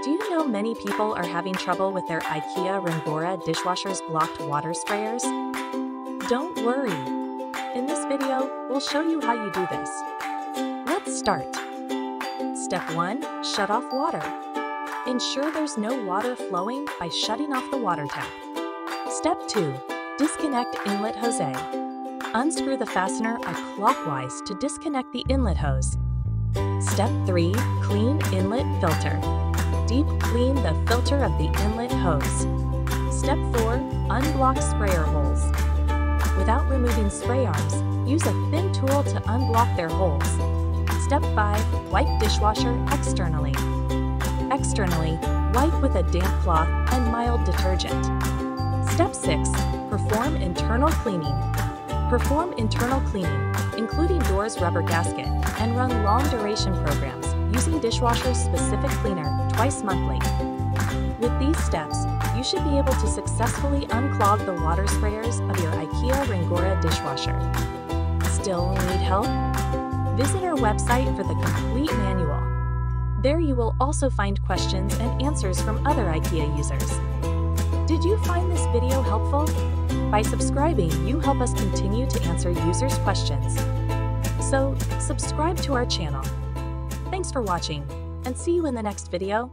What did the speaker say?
Do you know many people are having trouble with their Ikea Rengora Dishwasher's blocked water sprayers? Don't worry. In this video, we'll show you how you do this. Let's start. Step 1. Shut off water. Ensure there's no water flowing by shutting off the water tap. Step 2. Disconnect inlet hose. Unscrew the fastener clockwise to disconnect the inlet hose. Step 3. Clean inlet filter. Deep clean the filter of the inlet hose. Step 4. Unblock sprayer holes. Without removing spray arms, use a thin tool to unblock their holes. Step 5. Wipe dishwasher externally. Externally, wipe with a damp cloth and mild detergent. Step 6. Perform internal cleaning. Perform internal cleaning, including doors rubber gasket, and run long-duration programs using dishwasher's specific cleaner twice monthly. With these steps, you should be able to successfully unclog the water sprayers of your Ikea Rengora dishwasher. Still need help? Visit our website for the complete manual. There you will also find questions and answers from other Ikea users. Did you find this video helpful? By subscribing, you help us continue to answer users' questions. So, subscribe to our channel. Thanks for watching, and see you in the next video.